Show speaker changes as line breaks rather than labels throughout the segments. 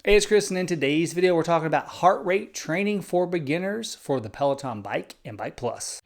Hey, it's Chris, and in today's video, we're talking about heart rate training for beginners for the Peloton Bike and Bike Plus.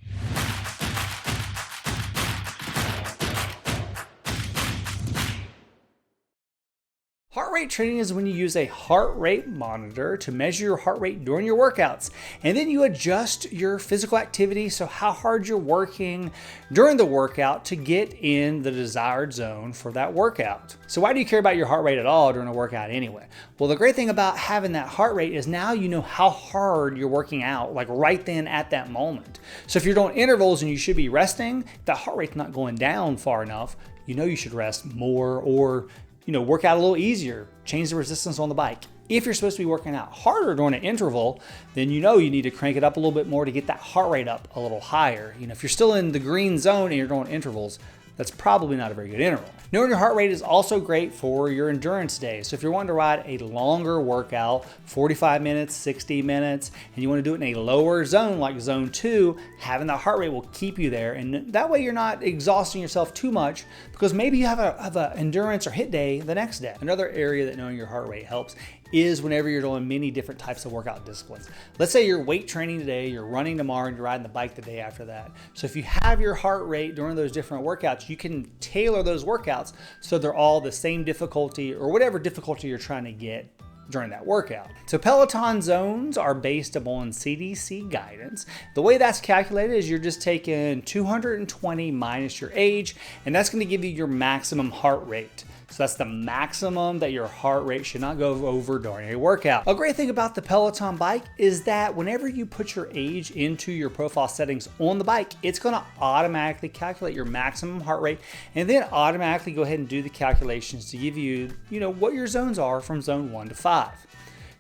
Heart rate training is when you use a heart rate monitor to measure your heart rate during your workouts, and then you adjust your physical activity, so how hard you're working during the workout to get in the desired zone for that workout. So why do you care about your heart rate at all during a workout anyway? Well, the great thing about having that heart rate is now you know how hard you're working out, like right then at that moment. So if you're doing intervals and you should be resting, if that heart rate's not going down far enough, you know you should rest more, or work out a little easier, change the resistance on the bike. If you're supposed to be working out harder during an interval, then you need to crank it up a little bit more to get that heart rate up a little higher. If you're still in the green zone and you're doing intervals, that's probably not a very good interval. Knowing your heart rate is also great for your endurance days. So if you're wanting to ride a longer workout, 45 minutes, 60 minutes, and you want to do it in a lower zone like zone 2, having that heart rate will keep you there. And that way you're not exhausting yourself too much, because maybe you have a endurance or hit day the next day. Another area that knowing your heart rate helps is whenever you're doing many different types of workout disciplines. Let's say you're weight training today, you're running tomorrow, and you're riding the bike the day after that. So if you have your heart rate during those different workouts, you can tailor those workouts so they're all the same difficulty or whatever difficulty you're trying to get during that workout. So Peloton zones are based upon CDC guidance. The way that's calculated is you're just taking 220 minus your age, and that's going to give you your maximum heart rate. So that's the maximum that your heart rate should not go over during a workout. A great thing about the Peloton Bike is that whenever you put your age into your profile settings on the bike, it's going to automatically calculate your maximum heart rate and then automatically go ahead and do the calculations to give you, what your zones are from zone 1 to 5.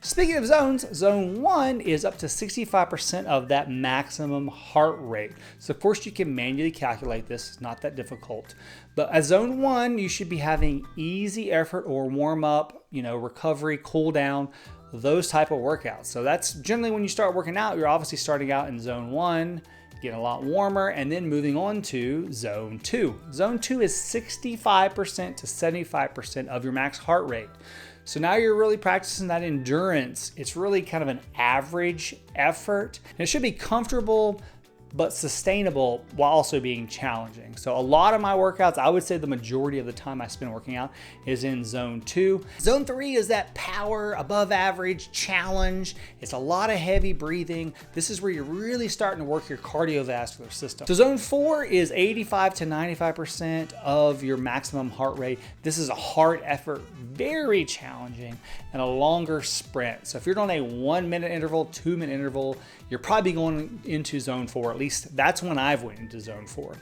Speaking of zones, zone 1 is up to 65% of that maximum heart rate. So of course you can manually calculate this, it's not that difficult. But at zone 1, you should be having easy effort or warm up, recovery, cool down, those type of workouts. So that's generally when you start working out, you're obviously starting out in zone 1, getting a lot warmer, and then moving on to zone 2. Zone 2 is 65% to 75% of your max heart rate. So now you're really practicing that endurance. It's really kind of an average effort, and it should be comfortable but sustainable while also being challenging. So a lot of my workouts, I would say the majority of the time I spend working out is in zone 2. Zone 3 is that power, above average challenge. It's a lot of heavy breathing. This is where you're really starting to work your cardiovascular system. So zone 4 is 85 to 95% of your maximum heart rate. This is a hard effort, very challenging, and a longer sprint. So if you're doing a 1-minute interval, 2-minute interval, you're probably going into zone 4. At least that's when I've went into zone 4.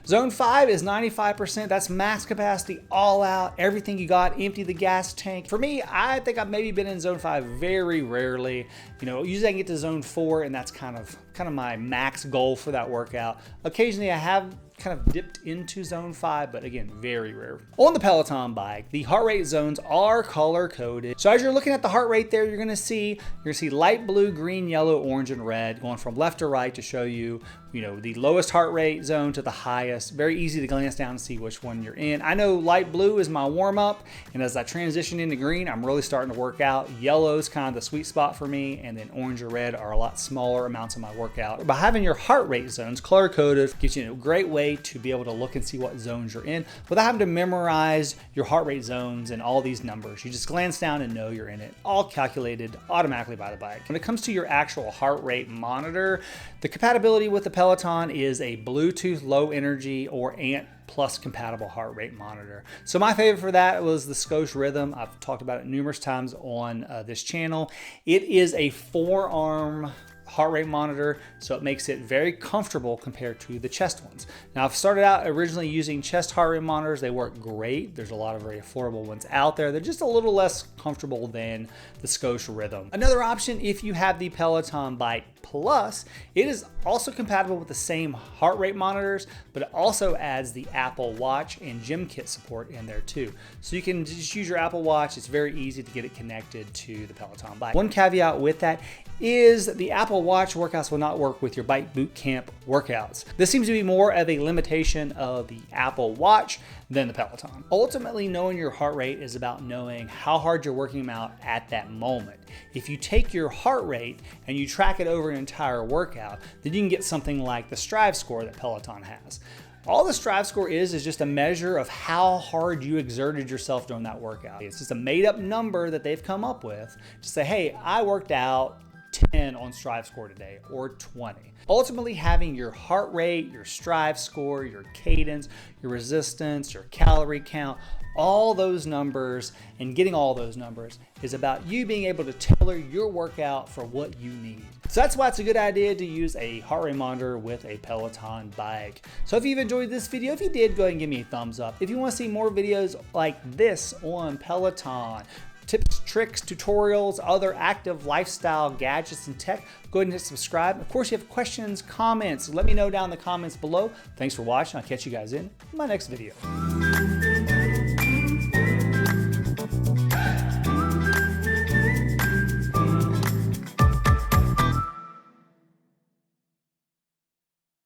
Zone 5 is 95%. That's max capacity, all out, everything you got, empty the gas tank. For me, I think I've maybe been in zone 5 very rarely. Usually I can get to zone 4, and that's kind of my max goal for that workout. Occasionally I have kind of dipped into zone 5, but again, very rare. On the Peloton Bike, the heart rate zones are color coded. So as you're looking at the heart rate there, you're gonna see light blue, green, yellow, orange, and red going from left to right to show you, the lowest heart rate zone to the highest. Very easy to glance down and see which one you're in. I know light blue is my warm up, and as I transition into green, I'm really starting to work out. Yellow is kind of the sweet spot for me, and then orange or red are a lot smaller amounts of my workout. By having your heart rate zones color coded gives you a great way to be able to look and see what zones you're in without having to memorize your heart rate zones and all these numbers. You just glance down and know you're in it, all calculated automatically by the bike. When it comes to your actual heart rate monitor, the compatibility with the Peloton is a Bluetooth low energy or ANT plus compatible heart rate monitor. So my favorite for that was the Scosche Rhythm. I've talked about it numerous times on this channel. It is a 4-arm heart rate monitor, so it makes it very comfortable compared to the chest ones. Now, I've started out originally using chest heart rate monitors. They work great. There's a lot of very affordable ones out there. They're just a little less comfortable than the Scosche Rhythm. Another option, if you have the Peloton Bike Plus, it is also compatible with the same heart rate monitors, but it also adds the Apple Watch and gym kit support in there too. So you can just use your Apple Watch. It's very easy to get it connected to the Peloton Bike. One caveat with that is the Apple Apple Watch workouts will not work with your Bike Bootcamp workouts. This seems to be more of a limitation of the Apple Watch than the Peloton. Ultimately, knowing your heart rate is about knowing how hard you're working out at that moment. If you take your heart rate and you track it over an entire workout, then you can get something like the Strive score that Peloton has. All the Strive score is just a measure of how hard you exerted yourself during that workout. It's just a made up number that they've come up with to say, hey, I worked out 10 on Strive score today, or 20. Ultimately, having your heart rate, your Strive score, your cadence, your resistance, your calorie count, all those numbers, and getting all those numbers is about you being able to tailor your workout for what you need. So that's why it's a good idea to use a heart rate monitor with a Peloton bike. So if you've enjoyed this video, if you did, go ahead and give me a thumbs up. If you want to see more videos like this on Peloton, tips, tricks, tutorials, other active lifestyle gadgets and tech, go ahead and hit subscribe. Of course, if you have questions, comments, let me know down in the comments below. Thanks for watching. I'll catch you guys in my next video.